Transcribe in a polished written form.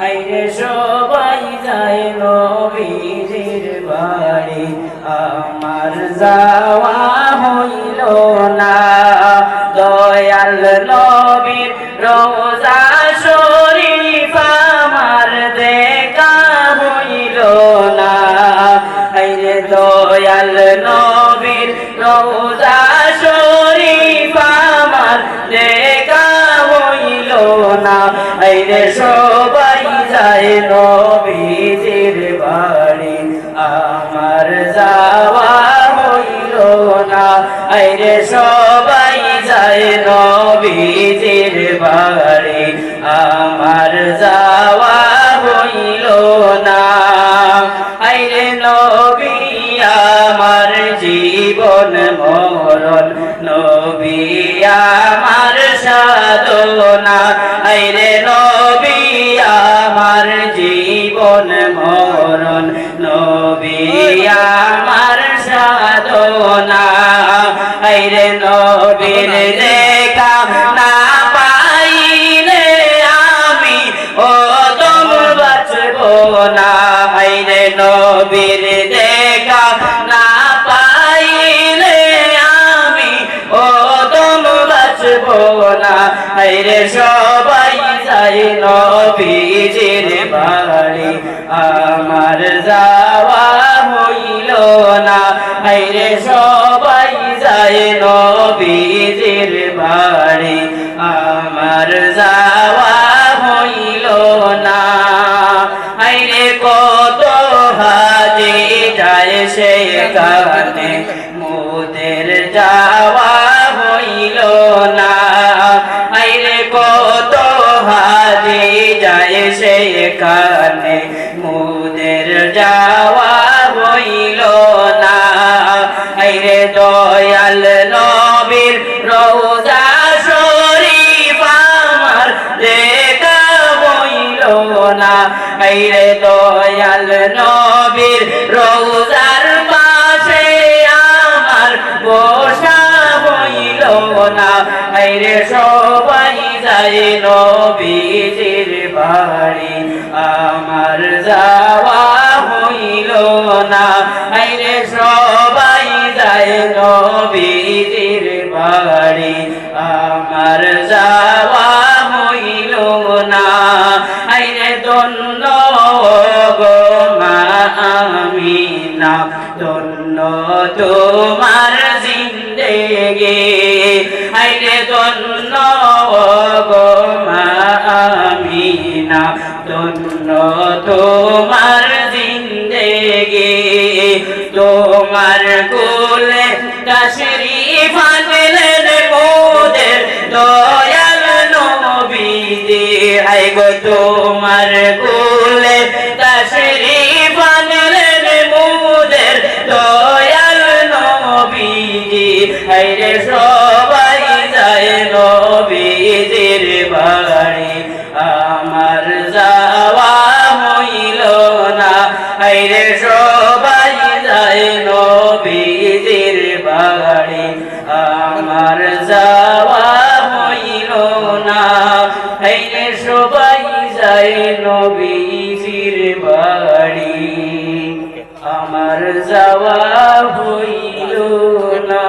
আইরে সবাই যায় নবীজির বাড়ি, আমার যাওয়া হইল না। দয়াল নবীর রওজা শরীফ আমার দেখা হইল না। আইরে দয়াল নবীর রওজা শরীফ আমার দেখা হইল না। আইরে সবাই যায় নবীজির বাড়ি, আমার যাওয়া হইল না। আইরে সবাই যায় নবীজির বাড়ি, আমার যাওয়া হইল না। আইরে নবী আমার জীবন মরণ, নবী আমার সাধনা। আইরে নবী আমার জীবন মরণ, নবী আমার সাধনা। আইরে নবীর দেখা না পাইলে আমি ওদম বাঁচব না। আইরে নবীর দেখা না পাইলে আমি ওদম বাঁচব না। আইরে সবাই যায় নবীজির বাড়ি, আমার যাওয়া হইল না। আইরে সবাই যায় নবীজির বাড়ি, আমার যাওয়া হইল না। আইরে কত হাজি যায় সেখানে, মোদের যাওয়া হইল না। আইরে কত হাজি যায় সেখানে, মোদের যাওয়া হইল না। আইরে দয়াল নবীর রওজা শরীফ আমার দেখা হইল না। আইরে দয়াল নবীর রওজার পাশে আমার বসা হইল না। আইরে সবাই যায় নবীজির বাড়ি, আমার যাওয়া হইল না। আইরে সবাই যায় নবীজির বাড়ি, আমার যাওয়া হইল না। আইরে ধন্য গো মা আমিনা, ধন্য তোমার জিন্দেগি। আইরে ধন্য গো মা আমিনা, ধন্য তোমার জিন্দেগি। তোমার কোলে তাশরীফ আনলেন মোদের দয়াল নবীজি। আই গো তোমার কোলে তাশরীফ আনলেন মোদের দয়াল নবীজি। আইরে সবাই যায় নবীজির বাড়ি, আমার যাওয়া হইল না। আইরে সবাই যায় নবীজির বাড়ি, আমার যাওয়া হইল না। আইরে সবাই যায় নবীজির বাড়ি, আমার যাওয়া হইল না।